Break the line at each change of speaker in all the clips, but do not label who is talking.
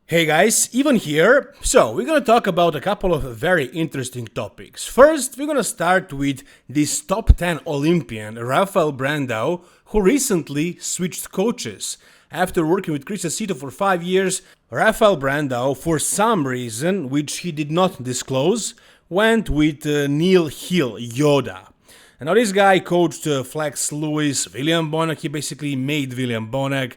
Hey guys, Ivan here. So, we're gonna talk about a couple of very interesting topics. First, we're gonna start with this top 10 Olympian, Rafael Brandao, who recently switched coaches. After working with Krizo for 5 years, Rafael Brandao, for some reason, which he did not disclose, went with Neil Hill Yoda. And now this guy coached Flex Lewis, William Bonac. He basically made William Bonac.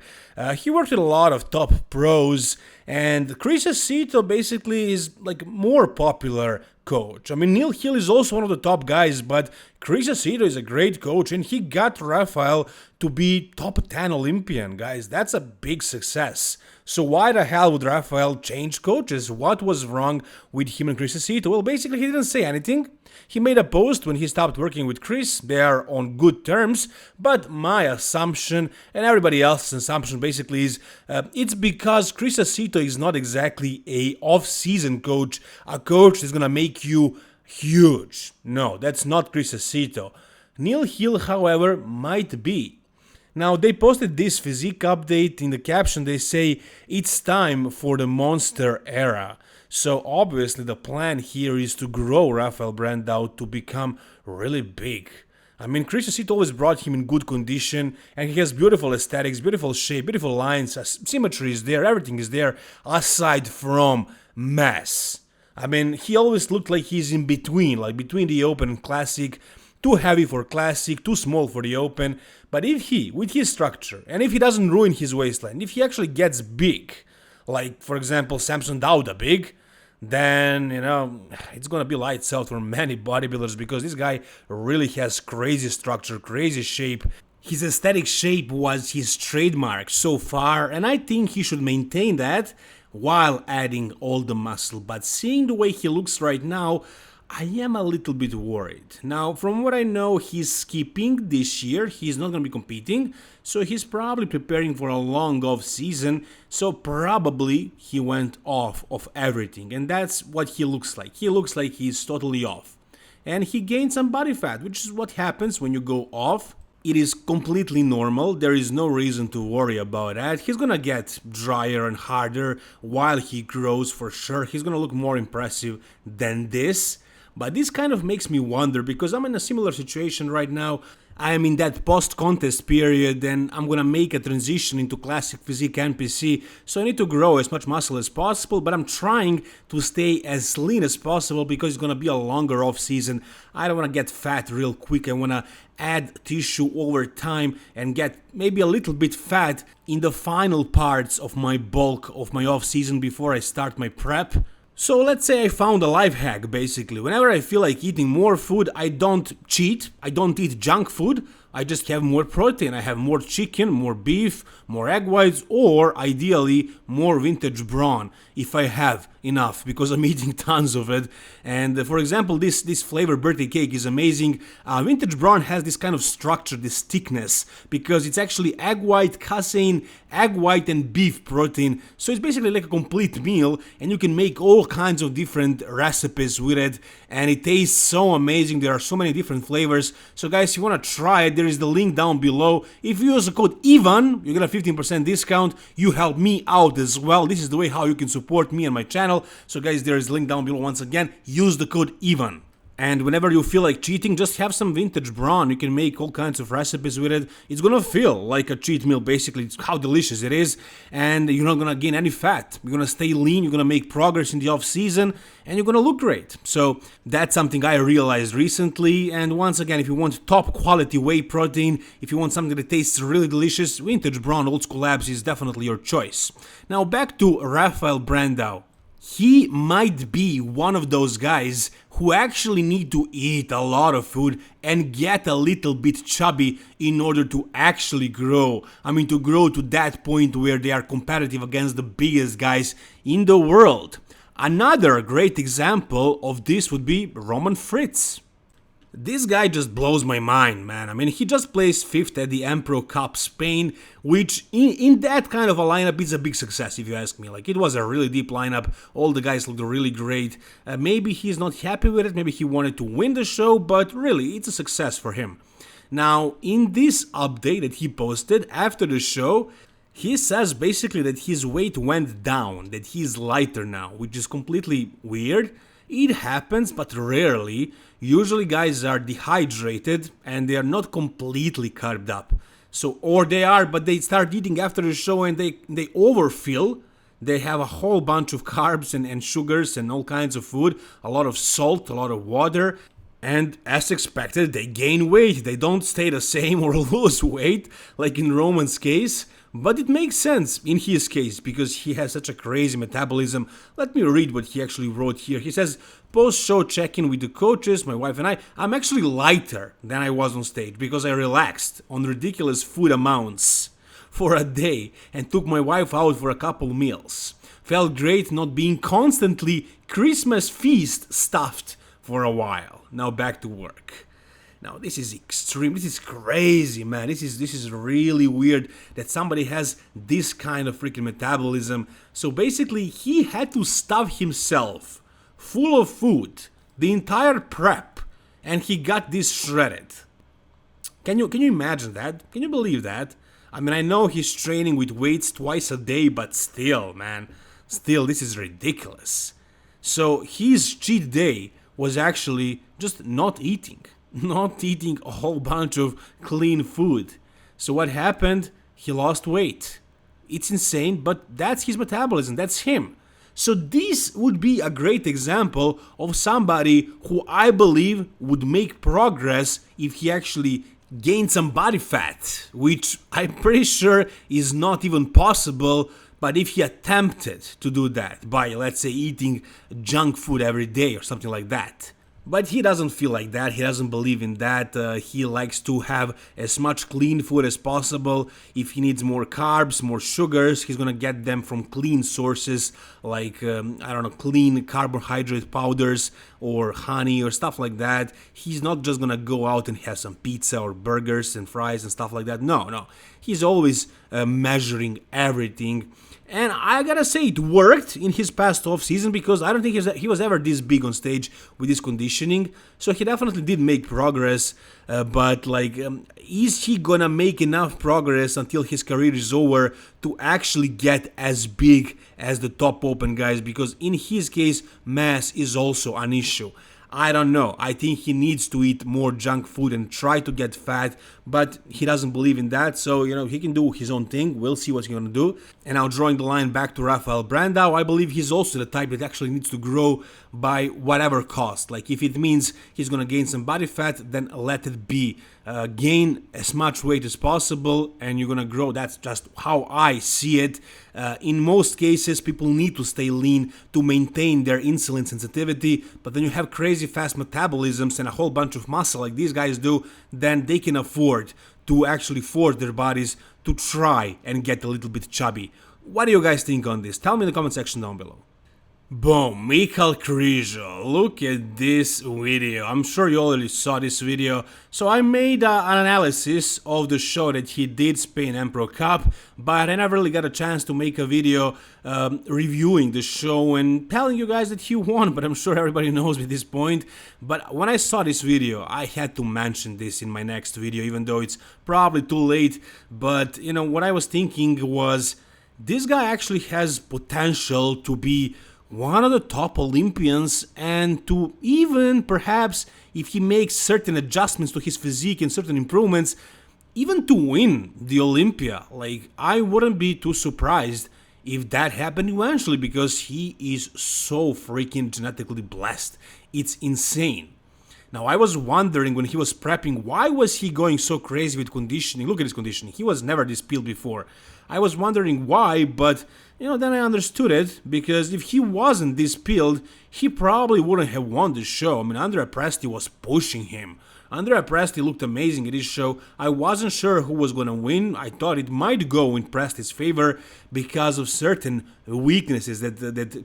He worked with a lot of top pros, and Krizo basically is like more popular coach. I mean, Neil Hill is also one of the top guys, but Krizo is a great coach, and he got Rafael to be top 10 Olympian, guys. That's a big success. So why the hell would Rafael change coaches? What was wrong with him and Krizo? Well, basically, he didn't say anything. He made a post when he stopped working with Chris. They are on good terms, but my assumption and everybody else's assumption basically is it's because Krizo is not exactly a off-season coach, a coach that's gonna make you huge. No, that's not Krizo. Neil Hill, however, might be. Now, they posted this physique update. In the caption, they say, "It's time for the monster era." So obviously the plan here is to grow Rafael Brandao to become really big. I mean, Krizo always brought him in good condition, and he has beautiful aesthetics, beautiful shape, beautiful lines, symmetry is there, everything is there, aside from mass. I mean, he always looked like he's in between, like between the open and classic, too heavy for classic, too small for the open. But if he, with his structure, and if he doesn't ruin his waistline, if he actually gets big, like for example Samson Dauda big, then, it's gonna be lights out for many bodybuilders because this guy really has crazy structure, crazy shape. His aesthetic shape was his trademark so far, and I think he should maintain that while adding all the muscle. But seeing the way he looks right now, I am a little bit worried. Now, from what I know, he's skipping this year. He's not going to be competing, so he's probably preparing for a long off season. So probably he went off of everything, and that's what he looks like. He looks like he's totally off. And he gained some body fat, which is what happens when you go off. It is completely normal. There is no reason to worry about that. He's gonna get drier and harder while he grows for sure. He's gonna look more impressive than this. But this kind of makes me wonder because I'm in a similar situation right now. I am in that post-contest period and I'm gonna make a transition into classic physique NPC, so I need to grow as much muscle as possible, but I'm trying to stay as lean as possible because it's gonna be a longer off-season. I don't wanna get fat real quick. I wanna add tissue over time and get maybe a little bit fat in the final parts of my bulk of my off-season before I start my prep. So let's say I found a life hack basically. Whenever I feel like eating more food, I don't cheat, I don't eat junk food, I just have more protein. I have more chicken, more beef, more egg whites, or ideally more vintage brawn if I have enough, because I'm eating tons of it. And for example, this flavor birthday cake is amazing. Vintage brawn has this kind of structure, this thickness, because it's actually egg white, casein, egg white and beef protein. So it's basically like a complete meal, and you can make all kinds of different recipes with it, and it tastes so amazing. There are so many different flavors. So guys, if you want to try it, there is the link down below. If you use the code IVAN, you get a 15% discount. You help me out as well. This is the way how you can support me and my channel. So guys, there is a link down below. Once again, use the code IVAN. And whenever you feel like cheating, just have some vintage brawn. You can make all kinds of recipes with it. It's gonna feel like a cheat meal, basically. It's how delicious it is. And you're not gonna gain any fat. You're gonna stay lean, you're gonna make progress in the off season, and you're gonna look great. So that's something I realized recently. And once again, if you want top quality whey protein, if you want something that tastes really delicious, vintage brawn Old School Labs is definitely your choice. Now back to Rafael Brandao. He might be one of those guys who actually need to eat a lot of food and get a little bit chubby in order to actually grow. I mean, to grow to that point where they are competitive against the biggest guys in the world. Another great example of this would be Roman Fritz. This guy just blows my mind, man. I mean, he just placed 5th at the Empro Cup Spain, which in that kind of a lineup is a big success, if you ask me. Like, it was a really deep lineup. All the guys looked really great. Maybe he's not happy with it. Maybe he wanted to win the show, but really, it's a success for him. Now, in this update that he posted after the show, He says basically that his weight went down, that he's lighter now, which is completely weird. It happens, but rarely. Usually guys are dehydrated and they are not completely carved up. So, or they are, but they start eating after the show and they overfill. They have a whole bunch of carbs and sugars and all kinds of food, a lot of salt, a lot of water. And as expected, they gain weight. They don't stay the same or lose weight like in Roman's case. But it makes sense in his case because he has such a crazy metabolism. Let me read what he actually wrote here. He says, post-show check-in with the coaches, my wife and I'm actually lighter than I was on stage because I relaxed on ridiculous food amounts for a day and took my wife out for a couple meals. Felt great not being constantly Christmas feast stuffed for a while. Now back to work. Now this is extreme, this is crazy, man. This is really weird that somebody has this kind of freaking metabolism. So basically he had to stuff himself full of food the entire prep and he got this shredded. Can you imagine that? Can you believe that? I mean, I know he's training with weights twice a day, but still, man, still this is ridiculous. So his cheat day was actually just not eating a whole bunch of clean food. So what happened? He lost weight. It's insane, but that's his metabolism, that's him. So this would be a great example of somebody who I believe would make progress if he actually gained some body fat, which I'm pretty sure is not even possible. But if he attempted to do that by, let's say, eating junk food every day or something like that. But he doesn't feel like that, he doesn't believe in that, he likes to have as much clean food as possible. If he needs more carbs, more sugars, he's gonna get them from clean sources like, clean carbohydrate powders or honey or stuff like that. He's not just gonna go out and have some pizza or burgers and fries and stuff like that. No, he's always measuring everything. And I gotta say, it worked in his past off-season because I don't think he was ever this big on stage with his conditioning. So he definitely did make progress, but is he gonna make enough progress until his career is over to actually get as big as the top open guys? Because in his case, mass is also an issue. I don't know. I think he needs to eat more junk food and try to get fat, but he doesn't believe in that. So, he can do his own thing. We'll see what he's going to do. And now drawing the line back to Rafael Brandao, I believe he's also the type that actually needs to grow by whatever cost. Like if it means he's going to gain some body fat, then let it be. Gain as much weight as possible and you're going to grow. That's just how I see it. In most cases, people need to stay lean to maintain their insulin sensitivity, but then you have crazy fast metabolisms and a whole bunch of muscle like these guys do, then they can afford to actually force their bodies to try and get a little bit chubby. What do you guys think on this? Tell me in the comment section down below. Boom, Michal Krizo, look at this video. I'm sure you already saw this video. So I made an analysis of the show that he did, Spain Empro Cup, but I never really got a chance to make a video reviewing the show and telling you guys that he won, but I'm sure everybody knows at this point. But when I saw this video, I had to mention this in my next video, even though it's probably too late. But, what I was thinking was, this guy actually has potential to be one of the top Olympians and to even perhaps if he makes certain adjustments to his physique and certain improvements, even to win the Olympia. Like, I wouldn't be too surprised if that happened eventually because he is so freaking genetically blessed. It's insane. Now, I was wondering when he was prepping, why was he going so crazy with conditioning? Look at his conditioning. He was never this peeled before. I was wondering why, but, then I understood it, because if he wasn't this peeled, he probably wouldn't have won the show. I mean, Andrea Presti was pushing him. Andrea Presti looked amazing at this show. I wasn't sure who was going to win. I thought it might go in Presti's favor because of certain weaknesses that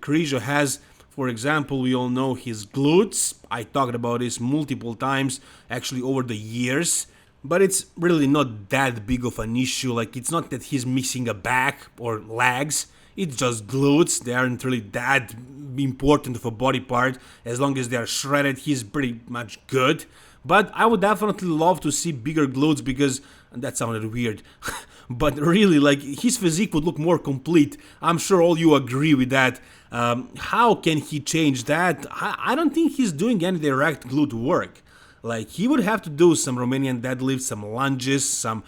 Krizo has. For example, we all know his glutes. I talked about this multiple times, actually over the years. But it's really not that big of an issue. Like, it's not that he's missing a back or legs. It's just glutes. They aren't really that important of a body part. As long as they are shredded, he's pretty much good. But I would definitely love to see bigger glutes because that sounded weird. But really, like, his physique would look more complete. I'm sure all you agree with that. How can he change that? I don't think he's doing any direct glute work. Like, he would have to do some Romanian deadlifts, some lunges, some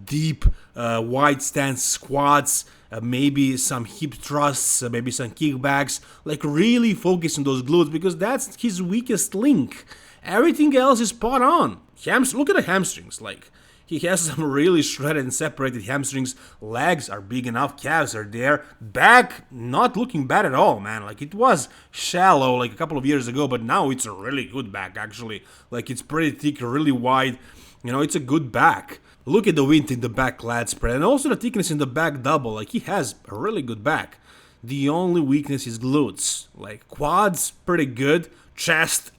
deep wide stance squats, maybe some hip thrusts, maybe some kickbacks. Like, really focus on those glutes because that's his weakest link. Everything else is spot on. Look at the hamstrings. Like, he has some really shredded and separated hamstrings. Legs are big enough. Calves are there. Back, not looking bad at all, man. Like, it was shallow like a couple of years ago, but now it's a really good back, actually. Like, it's pretty thick, really wide. You know, it's a good back. Look at the width in the back lat spread. And also the thickness in the back double. Like, he has a really good back. The only weakness is glutes. Like, quads, pretty good. Chest,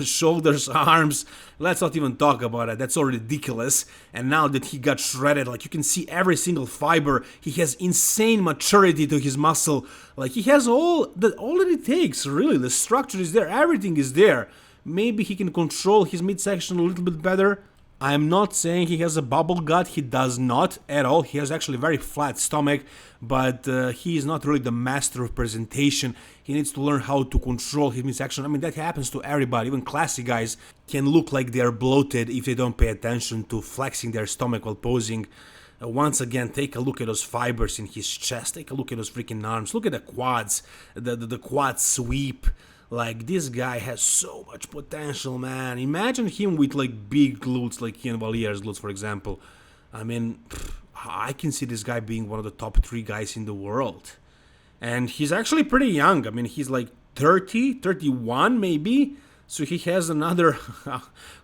shoulders, arms, let's not even talk about it. That's already ridiculous. And now that he got shredded, like, you can see every single fiber. He has insane maturity to his muscle. Like, he has all that it takes, really. The structure is there, everything is there. Maybe he can control his midsection a little bit better. I'm not saying he has a bubble gut, he does not at all. He has actually a very flat stomach, but he is not really the master of presentation. He needs to learn how to control his midsection. I mean, that happens to everybody. Even classy guys can look like they are bloated if they don't pay attention to flexing their stomach while posing. Once again, take a look at those fibers in his chest. Take a look at those freaking arms. Look at the quads, the quad sweep. Like, this guy has so much potential, man. Imagine him with, like, big glutes, like Ian Valier's glutes, for example. I mean, I can see this guy being one of the top 3 guys in the world. And he's actually pretty young. I mean, he's like 30, 31 maybe. So he has another,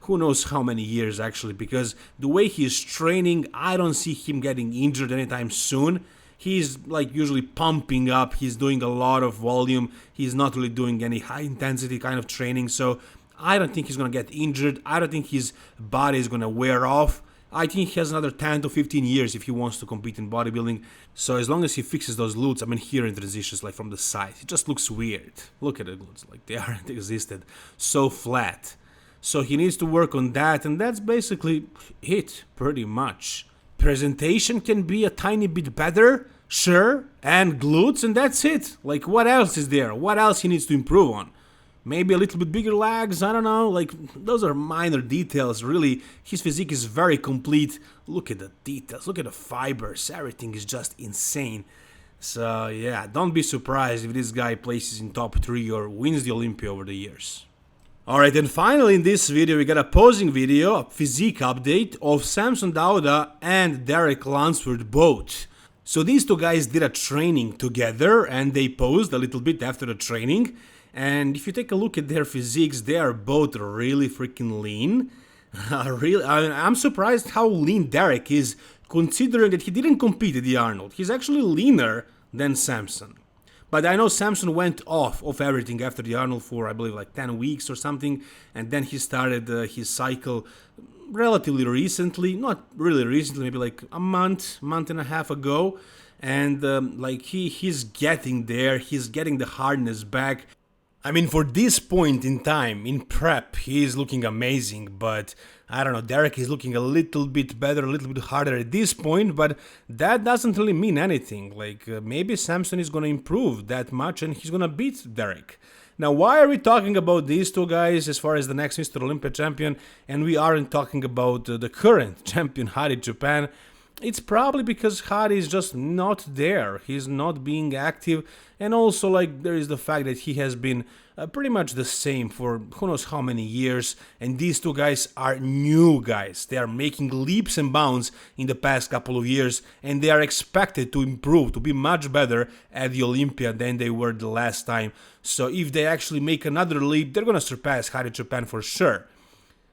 who knows how many years, actually. Because the way he's training, I don't see him getting injured anytime soon. He's like usually pumping up, he's doing a lot of volume, he's not really doing any high intensity kind of training, so I don't think he's gonna get injured, I don't think his body is gonna wear off. I think he has another 10 to 15 years if he wants to compete in bodybuilding, so as long as he fixes those glutes, I mean, here in transitions, like from the side, it just looks weird. Look at the glutes, like they aren't existed, so flat. So he needs to work on that, and that's basically it, pretty much. Presentation can be a tiny bit better, sure, and glutes, and that's it. Like, what else is there? What else he needs to improve on? Maybe a little bit bigger legs, I don't know, like, those are minor details, really. His physique is very complete. Look at the details, look at the fibers, everything is just insane. So, yeah, don't be surprised if this guy places in top 3 or wins the Olympia over the years. Alright, and finally in this video we got a posing video, a physique update of Samson Dauda and Derek Lunsford both. So these two guys did a training together and they posed a little bit after the training. And if you take a look at their physiques, they are both really freaking lean. I'm surprised how lean Derek is, considering that he didn't compete at the Arnold. He's actually leaner than Samson. But I know Samson went off of everything after the Arnold for, I believe, like 10 weeks or something. And then he started his cycle relatively recently. Not really recently, maybe like a month and a half ago. And like he's getting there. He's getting the hardness back. I mean, for this point in time, in prep, he is looking amazing, but I don't know, Derek is looking a little bit better, a little bit harder at this point, but that doesn't really mean anything. Like, maybe Samson is going to improve that much and he's going to beat Derek. Now, why are we talking about these two guys as far as the next Mr. Olympia champion, and we aren't talking about the current champion, Hadi Japan? It's probably because Hadi is just not there. He's not being active, and also like there is the fact that he has been pretty much the same for who knows how many years, and these two guys are new guys. They are making leaps and bounds in the past couple of years, and they are expected to improve, to be much better at the Olympia than they were the last time. So if they actually make another leap, they're gonna surpass Hadi Japan for sure.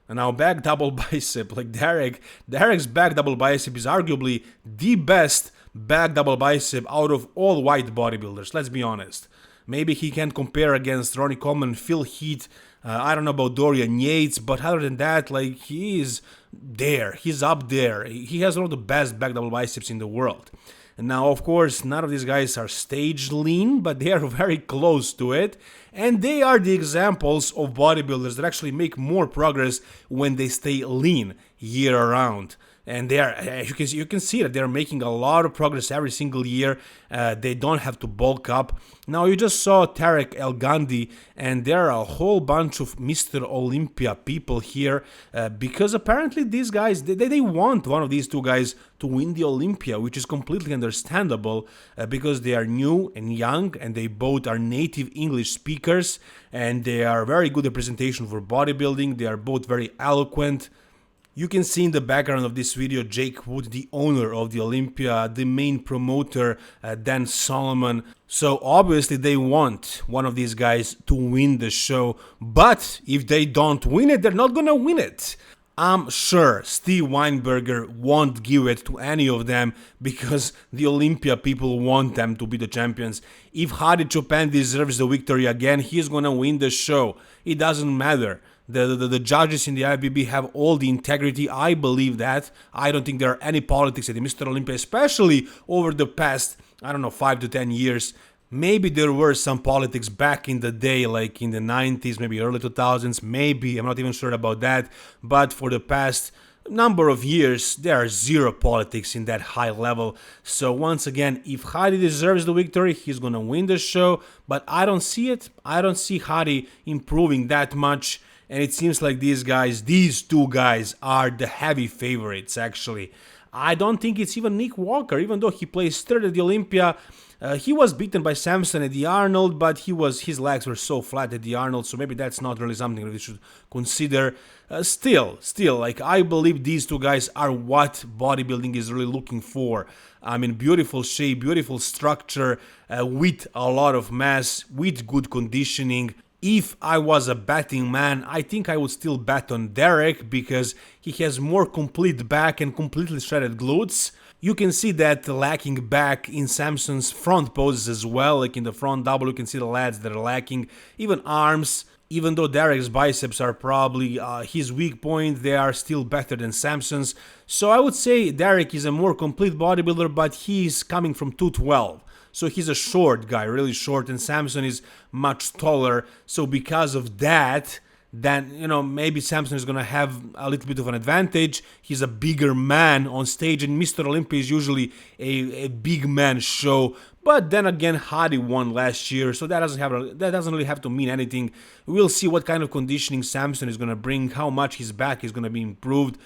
And now back double bicep, like Derek's back double bicep is arguably the best back double bicep out of all white bodybuilders, let's be honest. Maybe he can compare against Ronnie Coleman, Phil Heath, I don't know about Dorian Yates, but other than that, like, he is there, he's up there. He has one of the best back double biceps in the world. Now, of course, none of these guys are stage lean, but they are very close to it. And they are the examples of bodybuilders that actually make more progress when they stay lean year around. And they are, you can see that they're making a lot of progress every single year. They don't have to bulk up. Now, you just saw Tarek El Gandhi, and there are a whole bunch of Mr. Olympia people here because apparently these guys, they want one of these two guys to win the Olympia, which is completely understandable because they are new and young, and they both are native English speakers, and they are very good representation for bodybuilding. They are both very eloquent. You can see in the background of this video Jake Wood, the owner of the Olympia, the main promoter, Dan Solomon. So obviously they want one of these guys to win the show, but if they don't win it, they're not gonna win it. I'm sure Steve Weinberger won't give it to any of them because the Olympia people want them to be the champions. If Hadi Choopan deserves the victory again, he's gonna win the show. It doesn't matter. The judges in the IFBB have all the integrity. I believe that. I don't think there are any politics at the Mr. Olympia, especially over the past, I don't know, 5 to 10 years. Maybe there were some politics back in the day, like in the 90s, maybe early 2000s, maybe. I'm not even sure about that. But for the past number of years, there are zero politics in that high level. So once again, if Hadi deserves the victory, he's gonna win the show. But I don't see it. I don't see Hadi improving that much. And it seems like these two guys, are the heavy favorites, actually. I don't think it's even Nick Walker, even though he placed third at the Olympia. He was beaten by Samson at the Arnold, but his legs were so flat at the Arnold, so maybe that's not really something that we should consider. Still, like, I believe these two guys are what bodybuilding is really looking for. I mean, beautiful shape, beautiful structure, with a lot of mass, with good conditioning. If I was a betting man, I think I would still bet on Derek because he has more complete back and completely shredded glutes. You can see that lacking back in Samson's front poses as well, like in the front double, you can see the lats that are lacking, even arms. Even though Derek's biceps are probably his weak point, they are still better than Samson's. So I would say Derek is a more complete bodybuilder, but he's coming from 212. So he's a short guy, really short, and Samson is much taller. So because of that, then, maybe Samson is going to have a little bit of an advantage. He's a bigger man on stage, and Mr. Olympia is usually a big man show. But then again, Hadi won last year, so that doesn't really have to mean anything. We'll see what kind of conditioning Samson is going to bring, how much his back is going to be improved.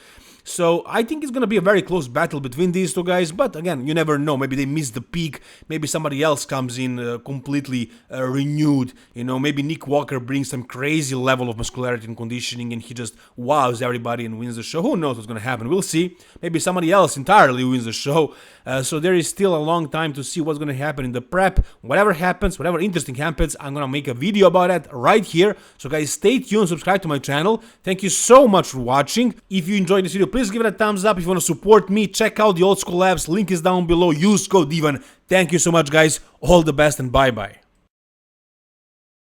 So I think it's going to be a very close battle between these two guys, but again, you never know. Maybe they miss the peak, maybe somebody else comes in completely renewed. Maybe Nick Walker brings some crazy level of muscularity and conditioning and he just wows everybody and wins the show. Who knows what's going to happen? We'll see. Maybe somebody else entirely wins the show. So there is still a long time to see what's going to happen in the prep. Whatever happens, whatever interesting happens, I'm going to make a video about it right here. So guys, stay tuned, subscribe to my channel. Thank you so much for watching. If you enjoyed this video, please give it a thumbs up. If you want to support me, check out the Old School Labs. Link is down below. Use code DIVAN. Thank you so much, guys. All the best and bye-bye.